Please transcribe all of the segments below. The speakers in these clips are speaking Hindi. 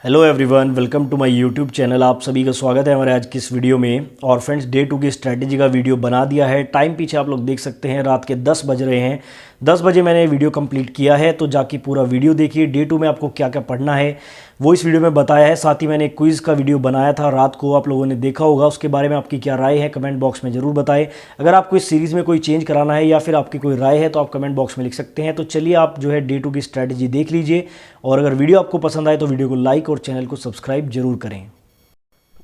Hello everyone, welcome to my YouTube channel. आप सभी का स्वागत है हमारे आज की इस वीडियो में। और फ्रेंड्स, डे 2 की स्ट्रैटेजी का वीडियो बना दिया है। टाइम पीछे आप लोग देख सकते हैं, रात के 10 बज रहे हैं। 10 बजे मैंने वीडियो कंप्लीट किया है, तो जाके पूरा वीडियो देखिए। डे 2 में आपको क्या क्या पढ़ना है वो इस वीडियो में बताया है। साथ ही मैंने एक क्विज़ का वीडियो बनाया था रात को, आप लोगों ने देखा होगा। उसके बारे में आपकी क्या राय है कमेंट बॉक्स में ज़रूर बताएं। अगर आपको इस सीरीज़ में कोई चेंज कराना है या फिर आपकी कोई राय है तो आप कमेंट बॉक्स में लिख सकते हैं। तो चलिए आप जो है डे 2 की स्ट्रैटेजी देख लीजिए, और अगर वीडियो आपको पसंद आए तो वीडियो को लाइक और चैनल को सब्सक्राइब जरूर करें।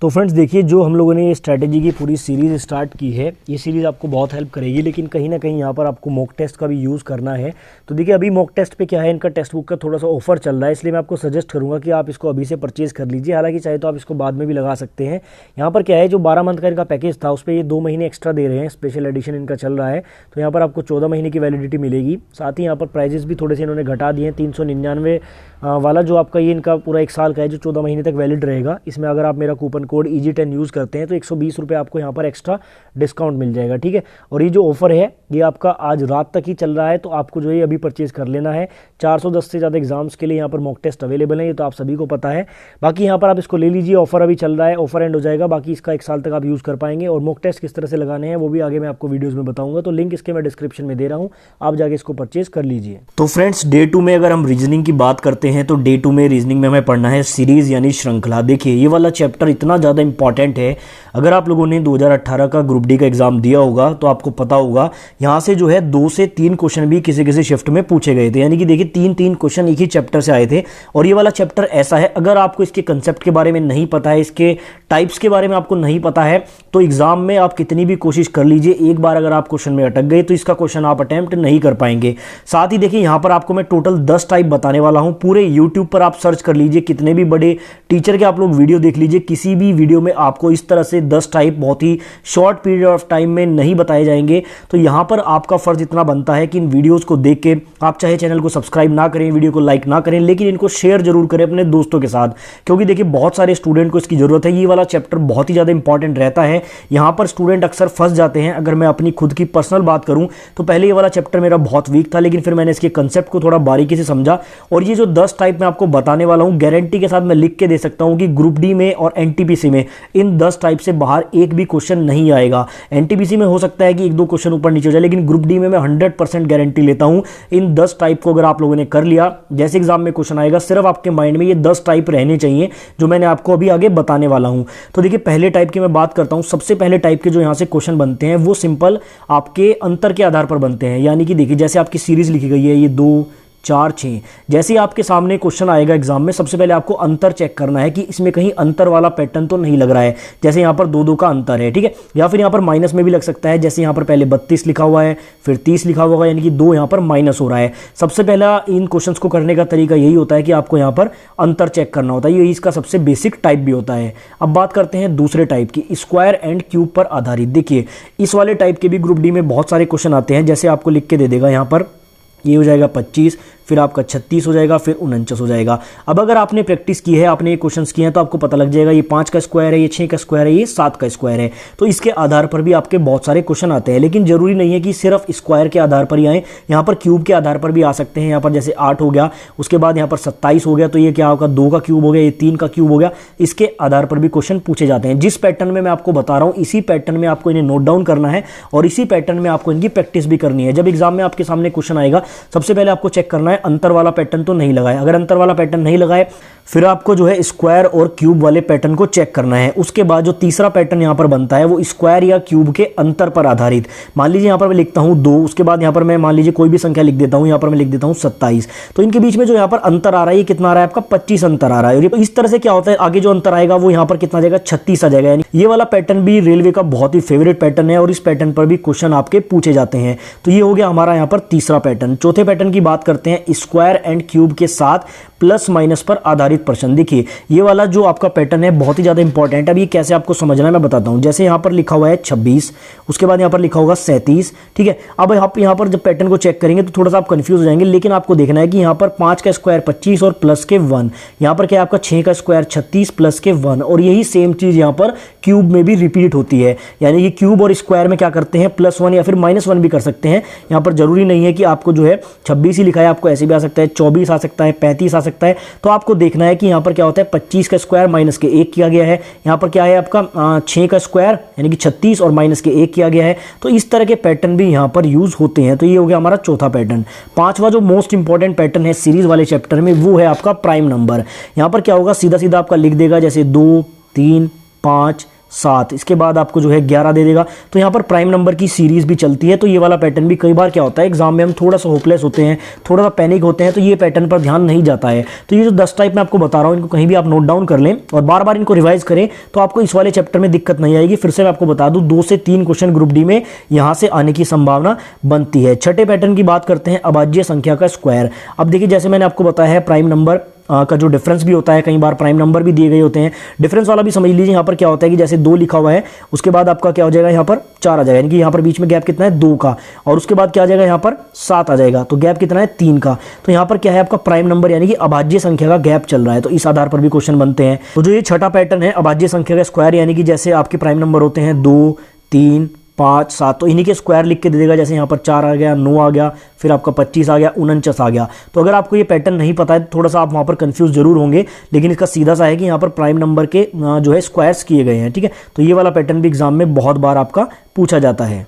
तो फ्रेंड्स देखिए, जो हम लोगों ने ये स्ट्रैटेजी की पूरी सीरीज़ स्टार्ट की है, ये सीरीज़ आपको बहुत हेल्प करेगी। लेकिन कहीं ना कहीं यहाँ पर आपको मॉक टेस्ट का भी यूज़ करना है। तो देखिए, अभी मॉक टेस्ट पे क्या है, इनका टेक्स्ट बुक का थोड़ा सा ऑफर चल रहा है, इसलिए मैं आपको सजेस्ट करूँगा कि आप इसको अभी से परचेज़ कर लीजिए। हालांकि चाहे तो आप इसको बाद में भी लगा सकते हैं। यहाँ पर क्या है, जो 12 मंथ का इनका पैकेज था उस पर ये 2 महीने एक्स्ट्रा दे रहे हैं, स्पेशल एडिशन इनका चल रहा है। तो यहाँ पर आपको 14 महीने की वैलिडिटी मिलेगी। साथ ही यहाँ पर प्राइजेस भी थोड़े से इन्होंने घटा दिए हैं। 399 वाला जो आपका ये इनका पूरा 1 साल का है, जो 14 महीने तक वैलिड रहेगा। इसमें अगर आप मेरा कूपन कोड EG10 यूज़ करते हैं तो 120 रुपये आपको यहाँ पर एक्स्ट्रा डिस्काउंट मिल जाएगा। ठीक है, और ये जो ऑफर है ये आपका आज रात तक ही चल रहा है, तो आपको जो है अभी परचेज कर लेना है। 410 से ज़्यादा एग्जाम्स के लिए यहाँ पर मॉक टेस्ट अवेलेबल है, ये तो आप सभी को पता है। बाकी यहाँ पर आप इसको ले लीजिए, ऑफर अभी चल रहा है, ऑफर एंड हो जाएगा। बाकी इसका 1 साल तक आप यूज़ कर पाएंगे। और मॉक टेस्ट किस तरह से लगाने हैं वो भी आगे मैं आपको वीडियोज़ में बताऊंगा, तो लिंक इसके मैं डिस्क्रिप्शन में दे रहा हूँ, आप जाके इसको परचेज कर लीजिए। तो फ्रेंड्स, डे 2 में अगर हम रीजनिंग की बात करते हैं तो डे 2 में रीजनिंग में हमें पढ़ना है सीरीज यानी श्रृंखला। देखिए, ये वाला चैप्टर इतना ज़्यादा इंपॉर्टेंट है। अगर आप लोगों ने 2018 का ग्रुप डी का एग्जाम दिया होगा तो आपको पता होगा, यहाँ से जो है 2 से 3 क्वेश्चन भी किसी किसी शिफ्ट में पूछे गए थे। यानी कि देखिए, 3 क्वेश्चन एक ही चैप्टर से आए थे। और ये वाला चैप्टर ऐसा है, अगर आपको इसके कंसेप्ट के बारे में नहीं पता है, इसके टाइप्स के बारे में आपको नहीं पता है, तो एग्जाम में आप कितनी भी कोशिश कर लीजिए, एक बार अगर आप क्वेश्चन में अटक गए तो इसका क्वेश्चन आप अटेम्प्ट नहीं कर पाएंगे। साथ ही देखिए, यहाँ पर आपको मैं टोटल 10 टाइप बताने वाला हूँ। पूरे यूट्यूब पर आप सर्च कर लीजिए, कितने भी बड़े टीचर के आप लोग वीडियो देख लीजिए, किसी भी वीडियो में आपको इस तरह से 10 टाइप बहुत ही शॉर्ट पीरियड ऑफ टाइम में नहीं बताए जाएंगे। तो यहाँ पर आपका फर्ज इतना बनता है कि इन वीडियोस को देख के आप चाहे चैनल को सब्सक्राइब ना करें, वीडियो को लाइक ना करें, लेकिन इनको शेयर जरूर करें अपने दोस्तों के साथ, क्योंकि देखिए बहुत सारे स्टूडेंट को इसकी जरूरत है। ये वाला चैप्टर बहुत ही ज़्यादा इंपॉर्टेंट रहता है। यहाँ पर स्टूडेंट अक्सर फंस जाते हैं। अगर मैं अपनी खुद की पर्सनल बात करूँ तो पहले ये वाला चैप्टर मेरा बहुत वीक था, लेकिन फिर मैंने इसके कंसेप्ट को थोड़ा बारीकी से समझा। और ये जो 10 टाइप मैं आपको बताने वाला हूँ, गारंटी के साथ मैं लिख के दे सकता हूँ कि ग्रुप डी में और NTPC में इन 10 टाइप से बाहर एक भी क्वेश्चन नहीं आएगा। NTPC में हो सकता है कि 1-2 क्वेश्चन ऊपर नीचे हो जाए, लेकिन ग्रुप डी में मैं 100% गारंटी लेता हूं। इन 10 टाइप को अगर आप लोगों ने कर लिया, जैसे एग्जाम में क्वेश्चन आएगा, सिर्फ आपके माइंड में ये 10 टाइप रहने चाहिए जो मैंने आपको अभी आगे बताने वाला हूं। तो देखिए, पहले टाइप की मैं बात करता हूं। सबसे पहले टाइप के जो यहां से क्वेश्चन बनते हैं वो सिंपल आपके अंतर के आधार पर बनते हैं। यानी कि देखिए, जैसे आपकी सीरीज लिखी गई है, ये 2, 4, 6, जैसे ही आपके सामने क्वेश्चन आएगा एग्जाम में, सबसे पहले आपको अंतर चेक करना है कि इसमें कहीं अंतर वाला पैटर्न तो नहीं लग रहा है। जैसे यहाँ पर 2-2 का अंतर है, ठीक है, या फिर यहाँ पर माइनस में भी लग सकता है। जैसे यहाँ पर पहले 32 लिखा हुआ है, फिर 30 लिखा हुआ है, यानी कि 2 यहाँ पर माइनस हो रहा है। सबसे पहला इन क्वेश्चंस को करने का तरीका यही होता है कि आपको यहाँ पर अंतर चेक करना होता है। ये इसका सबसे बेसिक टाइप भी होता है। अब बात करते हैं दूसरे टाइप की, स्क्वायर एंड क्यूब पर आधारित। देखिए, इस वाले टाइप के भी ग्रुप डी में बहुत सारे क्वेश्चन आते हैं। जैसे आपको लिख के दे देगा यहाँ पर, ये हो जाएगा 25, फिर आपका 36 हो जाएगा, फिर 49 हो जाएगा। अब अगर आपने प्रैक्टिस की है, आपने ये क्वेश्चंस किए हैं, तो आपको पता लग जाएगा ये 5 का स्क्वायर है, ये 6 का स्क्वायर है, ये 7 का स्क्वायर है। तो इसके आधार पर भी आपके बहुत सारे क्वेश्चन आते हैं। लेकिन जरूरी नहीं है कि सिर्फ स्क्वायर के आधार पर ही आए, यहाँ पर क्यूब के आधार पर भी आ सकते हैं। यहाँ पर जैसे 8 हो गया, उसके बाद यहाँ पर 27 हो गया, तो ये क्या होगा, 2 का क्यूब हो गया, ये 3 का क्यूब हो गया। इसके आधार पर भी क्वेश्चन पूछे जाते हैं। जिस पैटर्न में मैं आपको बता रहा हूँ, इसी पैटर्न में आपको इन्हें नोट डाउन करना है और इसी पैटर्न में आपको इनकी प्रैक्टिस भी करनी है। जब एग्जाम में आपके सामने क्वेश्चन आएगा, सबसे पहले आपको चेक करना है अंतर वाला पैटर्न तो नहीं लगाए। अगर अंतर वाला पैटर्न नहीं लगाए, फिर आपको जो है स्क्वायर और क्यूब वाले पैटर्न को चेक करना है। उसके बाद जो तीसरा पैटर्न यहाँ पर बनता है वो स्क्वायर या क्यूब के अंतर पर आधारित। मान लीजिए यहाँ पर मैं लिखता हूँ 2, उसके बाद यहाँ पर मैं मान लीजिए कोई भी संख्या लिख देता हूँ, यहाँ पर मैं लिख देता हूँ 27। तो इनके बीच में जो यहाँ पर अंतर आ रहा है, ये कितना आ रहा है आपका, 25 अंतर आ रहा है। और इस तरह से क्या होता है, आगे जो अंतर आएगा वो यहाँ पर कितना आ जाएगा, 36 आ जाएगा। यानी ये वाला पैटर्न भी रेलवे का बहुत ही फेवरेट पैटर्न है और इस पैटर्न पर भी क्वेश्चन आपके पूछे जाते हैं। तो ये हो गया हमारा यहाँ पर तीसरा पैटर्न। चौथे पैटर्न की बात करते हैं, स्क्वायर एंड क्यूब के साथ प्लस माइनस पर आधारित प्रश्न। देखिए, ये वाला जो आपका पैटर्न है बहुत ही ज्यादा इंपॉर्टेंट है। अब ये कैसे आपको समझना है मैं बताता हूं। जैसे यहाँ पर लिखा हुआ है 26, उसके बाद यहाँ पर लिखा होगा 37, ठीक है। अब आप यहाँ पर जब पैटर्न को चेक करेंगे तो थोड़ा सा आप कंफ्यूज हो जाएंगे, लेकिन आपको देखना है कि यहाँ पर 5 का स्क्वायर 25 और प्लस के 1, यहाँ पर क्या है आपका 6 का स्क्वायर 36 प्लस के 1, और यही सेम चीज यहाँ पर क्यूब में भी रिपीट होती है। यानी कि क्यूब और स्क्वायर में क्या करते हैं, +1 या फिर -1 भी कर सकते हैं। यहाँ पर जरूरी नहीं है कि आपको जो है 26 ही लिखा है, आपको ऐसे भी आ सकता है, 24 आ सकता है, 35 आ सकता है। तो आपको देखना है कि यहाँ पर क्या होता है, 25 का स्क्वायर माइनस के 1 किया गया है, यहाँ पर क्या है आपका 6 का स्क्वायर यानी कि 36 और माइनस के 1 किया गया है। तो इस तरह के पैटर्न भी यहाँ पर यूज होते हैं। तो ये हो गया हमारा चौथा पैटर्न। पांचवा जो मोस्ट इंपॉर्टेंट पैटर्न है सीरीज वाले चैप्टर में, वो है आपका प्राइम नंबर। यहाँ पर क्या होगा, सीधा सीधा आपका लिख देगा जैसे 2 3 5 7, इसके बाद आपको जो है 11 दे देगा। तो यहाँ पर प्राइम नंबर की सीरीज भी चलती है। तो ये वाला पैटर्न भी कई बार क्या होता है, एग्जाम में हम थोड़ा सा होपलेस होते हैं, थोड़ा सा पैनिक होते हैं, तो ये पैटर्न पर ध्यान नहीं जाता है। तो ये जो 10 टाइप मैं आपको बता रहा हूँ, इनको कहीं भी आप नोट डाउन कर लें और बार बार इनको रिवाइज करें, तो आपको इस वाले चैप्टर में दिक्कत नहीं आएगी। फिर से मैं आपको बता दूं, 2 से 3 क्वेश्चन ग्रुप डी में यहाँ से आने की संभावना बनती है। छठे पैटर्न की बात करते हैं, अभाज्य संख्या का स्क्वायर। अब देखिए, जैसे मैंने आपको बताया है, प्राइम नंबर का जो डिफरेंस भी होता है, कई बार प्राइम नंबर भी दिए गए होते हैं। डिफरेंस वाला भी समझ लीजिए। यहाँ पर क्या होता है कि जैसे 2 लिखा हुआ है, उसके बाद आपका क्या हो जाएगा, यहाँ पर 4 आ जाएगा, यानी कि यहाँ पर बीच में गैप कितना है, 2 का, और उसके बाद क्या आ जाएगा, यहाँ पर 7 आ जाएगा, तो गैप कितना है, 3 का। तो यहाँ पर क्या है, आपका प्राइम नंबर यानी कि अभाज्य संख्या का गैप चल रहा है। तो इस आधार पर भी क्वेश्चन बनते हैं। तो जो ये छठा पैटर्न है, अभाज्य संख्या का स्क्वायर, यानी कि जैसे आपके प्राइम नंबर होते हैं 2 3 5 7, तो इन्हीं के स्क्वायर लिख के दे देगा। जैसे यहाँ पर 4 आ गया, 9 आ गया, फिर आपका 25 आ गया, 49 आ गया। तो अगर आपको ये पैटर्न नहीं पता है, थोड़ा सा आप वहाँ पर कंफ्यूज जरूर होंगे, लेकिन इसका सीधा सा है कि यहाँ पर प्राइम नंबर के जो है स्क्वायर्स किए गए हैं। ठीक है, तो ये वाला पैटर्न भी एग्जाम में बहुत बार आपका पूछा जाता है।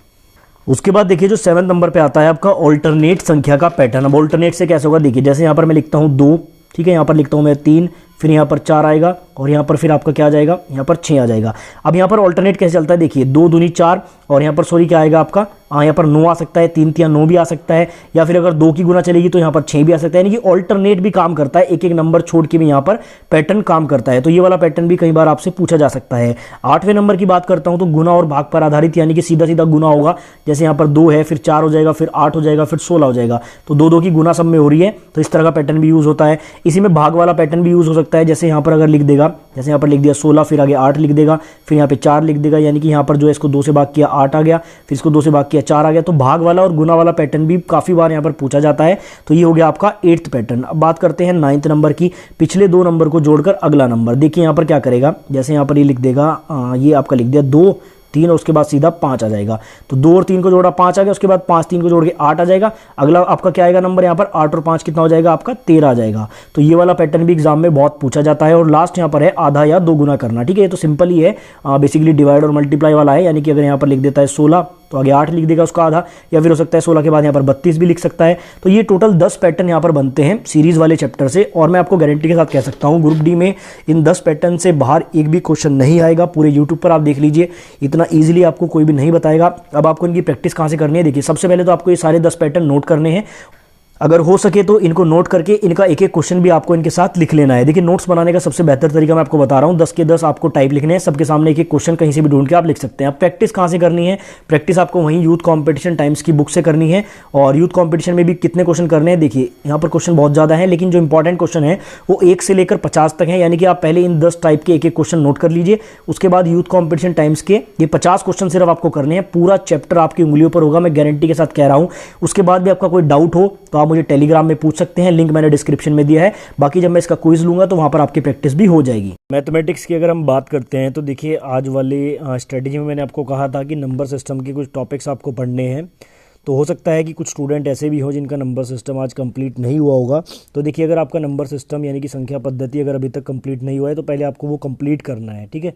उसके बाद देखिए, जो 7 नंबर पे आता है आपका ऑल्टरनेट संख्या का पैटर्न। अब ऑल्टरनेट से कैसे होगा, देखिए जैसे यहाँ पर मैं लिखता हूँ 2, ठीक है, यहाँ पर लिखता हूँ मैं 3, फिर यहाँ पर 4 आएगा, और यहाँ पर फिर आपका क्या आ जाएगा, यहाँ पर 6 आ जाएगा। अब यहाँ पर ऑल्टरनेट कैसे चलता है, देखिए 2 दूनी 4, और यहाँ पर सॉरी क्या आएगा आपका, यहाँ पर 9 आ सकता है, 3 3 9 भी आ सकता है, या फिर अगर 2 की गुना चलेगी तो यहाँ पर 6 भी आ सकता है। यानी कि ऑल्टरनेट भी काम करता है, एक एक नंबर छोड़ के भी यहाँ पर पैटर्न काम करता है। तो ये वाला पैटर्न भी कई बार आपसे पूछा जा सकता है। 8वें नंबर की बात करता हूँ, तो गुना और भाग पर आधारित, यानी कि सीधा सीधा गुना होगा। जैसे यहाँ पर 2 है, फिर 4 हो जाएगा, फिर 8 हो जाएगा, फिर 16 हो जाएगा। तो 2 की गुना सब में हो रही है, तो इस तरह का पैटर्न भी यूज होता है। इसी में भाग वाला पैटर्न भी यूज हो सकता है। जैसे यहाँ पर अगर लिख देगा, जैसे यहाँ पर लिख दिया 16, फिर आगे 8 लिख देगा, फिर यहाँ पे 4 लिख देगा, यानी कि यहाँ पर जो है इसको 2 से भाग किया 8 आ गया, फिर इसको 2 से भाग किया 4 आ गया। तो भाग वाला और गुना वाला पैटर्न भी काफी बार यहाँ पर पूछा जाता है। तो ये हो गया आपका 8th पैटर्न। अब बात करते हैं 9th नंबर की, पिछले 2 नंबर को जोड़कर अगला नंबर। देखिए यहाँ पर क्या करेगा, जैसे यहाँ पर ये लिख देगा, ये आपका लिख दिया 2 3, और उसके बाद सीधा 5 आ जाएगा। तो 2 और 3 को जोड़ा 5 आ गया, उसके बाद 5 3 को जोड़ के 8 आ जाएगा। अगला आपका क्या आएगा नंबर, यहाँ पर 8 और 5 कितना हो जाएगा आपका, 13 आ जाएगा। तो ये वाला पैटर्न भी एग्जाम में बहुत पूछा जाता है। और लास्ट यहाँ पर है आधा या 2 गुना करना। ठीक है, ये तो सिंपल ही है, बेसिकली डिवाइड और मल्टीप्लाई वाला है। यानी कि अगर यहाँ पर लिख देता है 16, तो आगे 8 लिख देगा उसका आधा, या फिर हो सकता है 16 के बाद यहाँ पर 32 भी लिख सकता है। तो ये टोटल 10 पैटर्न यहाँ पर बनते हैं सीरीज वाले चैप्टर से। और मैं आपको गारंटी के साथ कह सकता हूँ, ग्रुप डी में इन 10 पैटर्न से बाहर एक भी क्वेश्चन नहीं आएगा। पूरे यूट्यूब पर आप देख लीजिए, इतना ईजिली आपको कोई भी नहीं बताएगा। अब आपको इनकी प्रैक्टिस कहाँ से करनी है, देखिए सबसे पहले तो आपको ये सारे 10 पैटर्न नोट करने हैं। अगर हो सके तो इनको नोट करके इनका एक एक क्वेश्चन भी आपको इनके साथ लिख लेना है। देखिए नोट्स बनाने का सबसे बेहतर तरीका मैं आपको बता रहा हूँ, 10 के 10 आपको टाइप लिखने हैं, सबके सामने एक एक क्वेश्चन कहीं से भी ढूंढ के आप लिख सकते हैं। अब प्रैक्टिस कहाँ से करनी है, प्रैक्टिस आपको वहीं यूथ कॉम्पिटिशन टाइम्स की बुक से करनी है। और यूथ कॉम्पिटिशन में भी कितने क्वेश्चन करने हैं, देखिए यहाँ पर क्वेश्चन बहुत ज़्यादा है, लेकिन जो इंपॉर्टेंट क्वेश्चन है वो 1 से लेकर 50 तक है। यानी कि आप पहले इन 10 टाइप के एक एक क्वेश्चन नोट कर लीजिए, उसके बाद यूथ कॉम्पिटिशन टाइम्स के ये 50 क्वेश्चन सिर्फ आपको करने हैं। पूरा चैप्टर आपकी उंगलियों पर होगा, मैं गारंटी के साथ कह रहा हूँ। उसके बाद भी आपका कोई डाउट हो तो आप मुझे टेलीग्राम में पूछ सकते हैं, लिंक मैंने डिस्क्रिप्शन में दिया है। बाकी जब मैं इसका क्विज लूंगा तो वहां पर आपकी प्रैक्टिस भी हो जाएगी। मैथमेटिक्स की अगर हम बात करते हैं तो देखिए आज वाले स्ट्रेटेजी में मैंने आपको कहा था कि नंबर सिस्टम के कुछ टॉपिक्स आपको पढ़ने हैं। तो हो सकता है कि कुछ स्टूडेंट ऐसे भी हो जिनका नंबर सिस्टम आज कंप्लीट नहीं हुआ होगा। तो देखिए अगर आपका नंबर सिस्टम यानी कि संख्या पद्धति अगर अभी तक कंप्लीट नहीं हुआ है तो पहले आपको वो कंप्लीट करना है। ठीक है,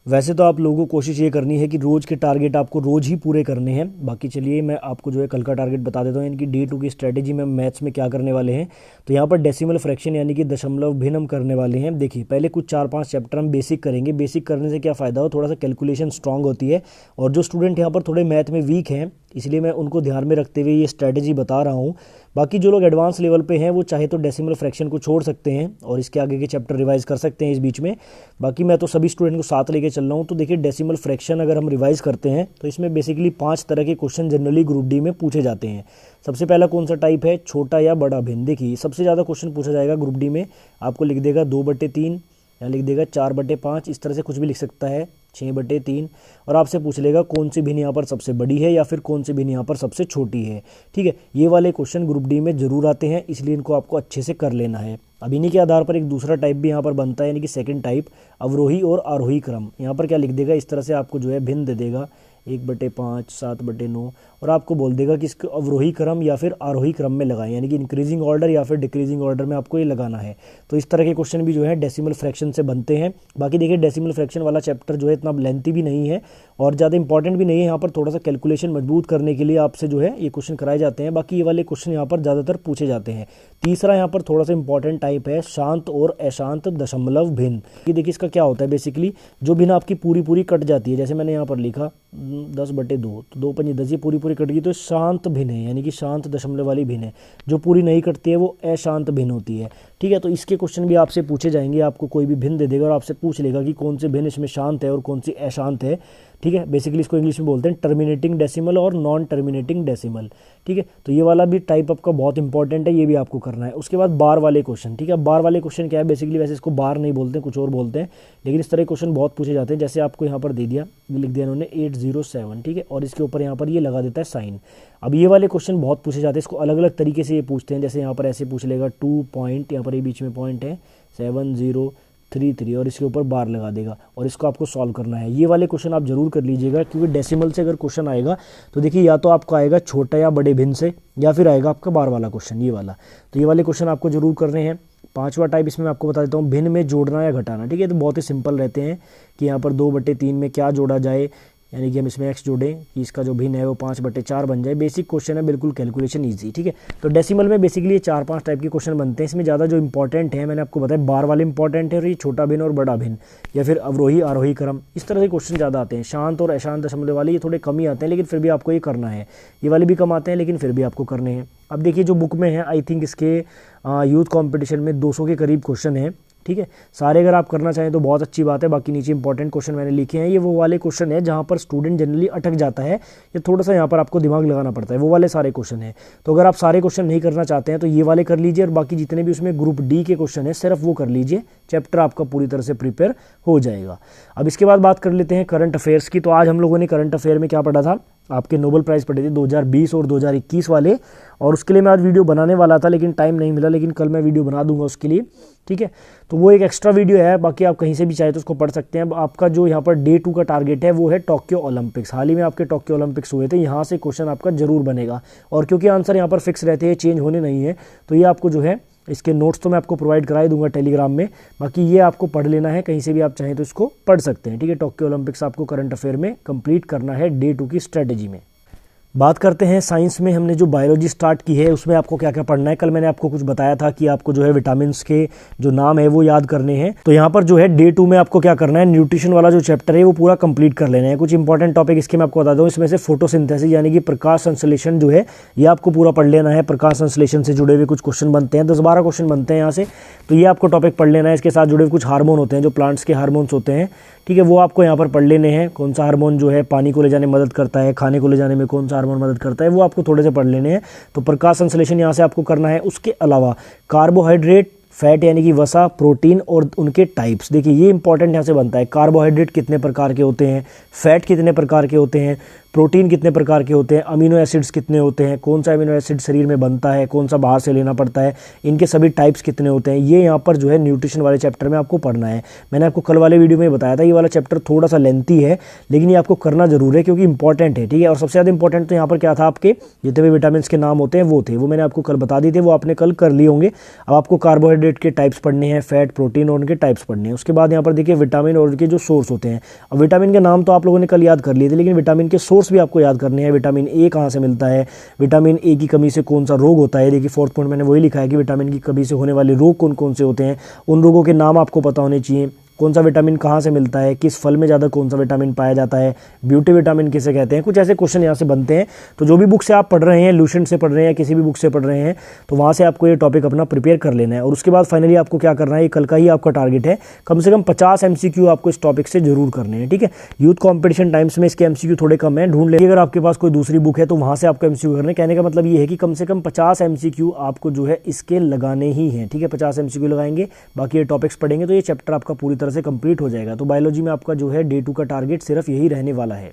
वैसे तो आप लोगों को कोशिश ये करनी है कि रोज़ के टारगेट आपको रोज़ ही पूरे करने हैं। बाकी चलिए मैं आपको जो है कल का टारगेट बता देता हूँ, यानी कि डे 2 की स्ट्रेटेजी में मैथ्स में क्या करने वाले हैं। तो यहाँ पर डेसिमल फ्रैक्शन यानी कि दशमलव भिन्न हम करने वाले हैं। देखिए पहले कुछ 4-5 चैप्टर हम बेसिक करेंगे। बेसिक करने से क्या फ़ायदा हो, थोड़ा सा कैलकुलेशन स्ट्रांग होती है। और जो स्टूडेंट यहाँ पर थोड़े मैथ में वीक हैं, इसलिए मैं उनको ध्यान में रखते हुए ये स्ट्रेटेजी बता रहा हूँ। बाकी जो लोग एडवांस लेवल पे हैं वो चाहे तो डेसिमल फ्रैक्शन को छोड़ सकते हैं और इसके आगे के चैप्टर रिवाइज कर सकते हैं इस बीच में। बाकी मैं तो सभी स्टूडेंट को साथ लेके चल रहा हूँ। तो देखिए डेसिमल फ्रैक्शन अगर हम रिवाइज करते हैं तो इसमें बेसिकली 5 तरह के क्वेश्चन जनरली ग्रुप डी में पूछे जाते हैं। सबसे पहला कौन सा टाइप है, छोटा या बड़ा भिन्न। देखिए सबसे ज़्यादा क्वेश्चन पूछा जाएगा ग्रुप डी में, आपको लिख देगा 2/3 या लिख देगा 4/5, इस तरह से कुछ भी लिख सकता है, 6/3। और आपसे पूछ लेगा कौन सी भिन्न यहाँ पर सबसे बड़ी है या फिर कौन सी भिन्न यहाँ पर सबसे छोटी है। ठीक है, ये वाले क्वेश्चन ग्रुप डी में जरूर आते हैं, इसलिए इनको आपको अच्छे से कर लेना है। अब इन्हीं के आधार पर एक दूसरा टाइप भी यहाँ पर बनता है, यानी कि सेकंड टाइप, अवरोही और आरोही क्रम। यहाँ पर क्या लिख देगा, इस तरह से आपको जो है भिन्न दे देगा, 1/5, 7/9, और आपको बोल देगा कि इसको अवरोही क्रम या फिर आरोही क्रम में लगाएं, यानी कि इंक्रीजिंग ऑर्डर या फिर डिक्रीजिंग ऑर्डर में आपको ये लगाना है। तो इस तरह के क्वेश्चन भी जो है डेसिमल फ्रैक्शन से बनते हैं। बाकी देखिए डेसिमल फ्रैक्शन वाला चैप्टर जो है इतना लेंथी भी नहीं है और ज़्यादा इंपॉर्टेंट भी नहीं है। यहाँ पर थोड़ा सा कैलकुलेशन मजबूत करने के लिए आपसे जो है ये क्वेश्चन कराए जाते हैं। बाकी ये वाले क्वेश्चन यहाँ पर ज़्यादातर पूछे जाते हैं। तीसरा यहाँ पर थोड़ा सा इंपॉर्टेंट टाइप है शांत और अशांत दशमलव भिन्न। ये देखिए इसका क्या होता है, बेसिकली जो भिन्न आपकी पूरी कट जाती है, जैसे मैंने यहाँ पर लिखा 10/2, तो 2 5 10, ये पूरी कट गई तो शांत भिन्न है, यानी कि शांत दशमलव वाली भिन्न है। जो पूरी नहीं कटती है वो अशांत भिन्न होती है। ठीक है, तो इसके क्वेश्चन भी आपसे पूछे जाएंगे। आपको कोई भी भिन्न दे देगा और आपसे पूछ लेगा कि कौन से भिन्न इसमें शांत है और कौन सी अशांत है। ठीक है, बेसिकली इसको इंग्लिश में बोलते हैं टर्मिनेटिंग डेसिमल और नॉन टर्मिनेटिंग डेसिमल। ठीक है, तो ये वाला भी टाइप आपका बहुत इंपॉर्टेंट है, ये भी आपको करना है। उसके बाद बार वाले क्वेश्चन। ठीक है, बार वाले क्वेश्चन क्या है, बेसिकली वैसे इसको बार नहीं बोलते हैं, कुछ और बोलते हैं, लेकिन इस तरह के क्वेश्चन बहुत पूछे जाते हैं। जैसे आपको यहाँ पर दे दिया, ये लिख दिया इन्होंने 807, ठीक है, और इसके ऊपर यहाँ पर ये लगा देता है साइन। अब ये वाले क्वेश्चन बहुत पूछे जाते हैं, इसको अलग अलग तरीके से ये पूछते हैं। जैसे यहाँ पर ऐसे पूछ लेगा 2 पॉइंट, यहाँ पर ये बीच में पॉइंट है 7033 और इसके ऊपर बार लगा देगा और इसको आपको सॉल्व करना है। ये वाले क्वेश्चन आप जरूर कर लीजिएगा, क्योंकि डेसिमल से अगर क्वेश्चन आएगा तो देखिए या तो आपको आएगा छोटा या बड़े भिन्न से, या फिर आएगा आपका बार वाला क्वेश्चन, ये वाला। तो ये वाले क्वेश्चन आपको जरूर करने हैं। पांचवा टाइप इसमें मैं आपको बता देता हूँ, भिन्न में जोड़ना या घटाना। ठीक है, तो बहुत ही सिंपल रहते हैं कि यहाँ पर 2/3 में क्या जोड़ा जाए, यानी कि हम इसमें x जोड़ें कि इसका जो भिन्न है वो 5/4 बन जाए। बेसिक क्वेश्चन है, बिल्कुल कैलकुलेशन इजी। ठीक है, तो डेसिमल में बेसिकली ये 4-5 टाइप के क्वेश्चन बनते हैं। इसमें ज़्यादा जो इंपॉर्टेंट है मैंने आपको बताया, बार वाले इंपॉर्टेंट है, और ये छोटा भिन्न और बड़ा भिन्न, या फिर अवरोही आरोही क्रम, इस तरह के क्वेश्चन ज़्यादा आते हैं। शांत और अशांत दशमलव वाले ये थोड़े कम ही आते हैं, लेकिन फिर भी आपको ये करना है। ये वाले भी कम आते हैं, लेकिन फिर भी आपको करने हैं। अब देखिए जो बुक में है, आई थिंक इसके यूथ कॉम्पिटिशन में 200 के करीब क्वेश्चन है। ठीक है, सारे अगर आप करना चाहें तो बहुत अच्छी बात है। बाकी नीचे इंपॉर्टेंट क्वेश्चन मैंने लिखे हैं, ये वो वाले क्वेश्चन है जहाँ पर स्टूडेंट जनरली अटक जाता है, ये थोड़ा सा यहाँ पर आपको दिमाग लगाना पड़ता है, वो वाले सारे क्वेश्चन हैं। तो अगर आप सारे क्वेश्चन नहीं करना चाहते हैं तो ये वाले कर लीजिए, और बाकी जितने भी उसमें ग्रुप डी के क्वेश्चन है सिर्फ वो कर लीजिए, चैप्टर आपका पूरी तरह से प्रिपेयर हो जाएगा। अब इसके बाद बात कर लेते हैं करंट अफेयर्स की। तो आज हम लोगों ने करंट अफेयर में क्या पढ़ा था, आपके नोबेल प्राइज़ पढ़े थे 2020 और 2021 वाले, और उसके लिए मैं आज वीडियो बनाने वाला था लेकिन टाइम नहीं मिला, लेकिन कल मैं वीडियो बना दूंगा उसके लिए। ठीक है, तो वो एक एक्स्ट्रा वीडियो है, बाकी आप कहीं से भी चाहे तो उसको पढ़ सकते हैं। अब आपका जो यहाँ पर डे 2 का टारगेट है वो है टोक्यो ओलंपिक्स। हाल ही में आपके टोक्यो ओलंपिक्स हुए थे, यहाँ से क्वेश्चन आपका जरूर बनेगा, और क्योंकि आंसर यहाँ पर फिक्स रहते हैं, चेंज होने नहीं है, तो ये आपको जो है इसके नोट्स तो मैं आपको प्रोवाइड करा ही दूंगा टेलीग्राम में। बाकी ये आपको पढ़ लेना है, कहीं से भी आप चाहें तो इसको पढ़ सकते हैं। ठीक है, टोक्यो ओलंपिक्स आपको करंट अफेयर में कंप्लीट करना है डे 2 की स्ट्रेटेजी में। बात करते हैं साइंस में, हमने जो बायोलॉजी स्टार्ट की है उसमें आपको क्या क्या पढ़ना है। कल मैंने आपको कुछ बताया था कि आपको जो है विटामिन्स के जो नाम है वो याद करने हैं। तो यहाँ पर जो है डे 2 में आपको क्या करना है, न्यूट्रिशन वाला जो चैप्टर है वो पूरा कंप्लीट कर लेना है। कुछ इंपॉर्टेंट टॉपिक इसके मैं आपको बता दूँ, इसमें से फोटोसिंथेसिस यानी कि प्रकाश संश्लेषण जो है ये आपको पूरा पढ़ लेना है। प्रकाश संश्लेषण से जुड़े हुए कुछ क्वेश्चन बनते हैं, 10-12 क्वेश्चन बनते हैं यहाँ से, तो ये आपको टॉपिक पढ़ लेना है। इसके साथ जुड़े हुए कुछ हार्मोन होते हैं, जो प्लांट्स के हार्मोन्स होते हैं, ठीक है, वो आपको यहाँ पर पढ़ लेने हैं। कौन सा हार्मोन जो है पानी को ले जाने में मदद करता है, खाने को ले जाने में कौन सा हार्मोन मदद करता है, वो आपको थोड़े से पढ़ लेने हैं। तो प्रकाश संश्लेषण यहाँ से आपको करना है। उसके अलावा कार्बोहाइड्रेट, फैट यानी कि वसा, प्रोटीन और उनके टाइप्स। देखिए ये इंपॉर्टेंट यहाँ से बनता है, कार्बोहाइड्रेट कितने प्रकार के होते हैं, फैट कितने प्रकार के होते हैं, प्रोटीन कितने प्रकार के होते हैं, अमीनो एसिड्स कितने होते हैं, कौन सा अमीनो एसिड शरीर में बनता है, कौन सा बाहर से लेना पड़ता है, इनके सभी टाइप्स कितने होते हैं, ये यहाँ पर जो है न्यूट्रिशन वाले चैप्टर में आपको पढ़ना है। मैंने आपको कल वाले वीडियो में बताया था, ये वाला चैप्टर थोड़ा सा लेंथी है, लेकिन ये आपको करना जरूर है क्योंकि इंपॉर्टेंट है। ठीक है, और सबसे ज़्यादा इंपॉर्टेंट तो यहाँ पर क्या था, आपके जितने भी विटामिन के नाम होते हैं वो थे, वो मैंने आपको कल बता दिए थे, वो आपने कल कर लिए होंगे। अब आपको कार्बोहाइड्रेट के टाइप्स पढ़ने हैं, फैट, प्रोटीन और उनके टाइप्स पढ़ने हैं। उसके बाद यहाँ पर देखिए विटामिन और उनके जो सोर्स होते हैं। अब विटामिन के नाम तो आप लोगों ने कल याद कर लिए थे, लेकिन विटामिन के सोर्स भी आपको याद करने हैं। विटामिन ए कहाँ से मिलता है, विटामिन ए की कमी से कौन सा रोग होता है। देखिए 4th पॉइंट मैंने वही लिखा है कि विटामिन की कमी से होने वाले रोग कौन कौन से होते हैं, उन रोगों के नाम आपको पता होने चाहिए। कौन सा विटामिन कहाँ से मिलता है, किस फल में ज़्यादा कौन सा विटामिन पाया जाता है, ब्यूटी विटामिन किसे कहते हैं, कुछ ऐसे क्वेश्चन यहाँ से बनते हैं। तो जो भी बुक से आप पढ़ रहे हैं, लूसेंट से पढ़ रहे हैं, किसी भी बुक से पढ़ रहे हैं, तो वहाँ से आपको ये टॉपिक अपना प्रिपेयर कर लेना है। और उसके बाद फाइनली आपको क्या करना है, ये कल का ही आपका टारगेट है, कम से कम 50 MCQ आपको इस टॉपिक से जरूर करने हैं। ठीक है, यूथ कॉम्पिटिशन टाइम्स में इसके MCQ थोड़े कम है, ढूंढ लेंगे। अगर आपके पास कोई दूसरी बुक है तो वहाँ से आपको MCQ करने, कहने का मतलब ये है कि कम से कम 50 MCQ आपको जो है इसके लगाने ही हैं। ठीक है, 50 MCQ लगाएंगे, बाकी ये टॉपिक्स पढ़ेंगे तो ये चैप्टर आपका पूरी तरह से कंप्लीट हो जाएगा। तो बायोलॉजी में आपका जो है डे 2 का टारगेट सिर्फ यही रहने वाला है।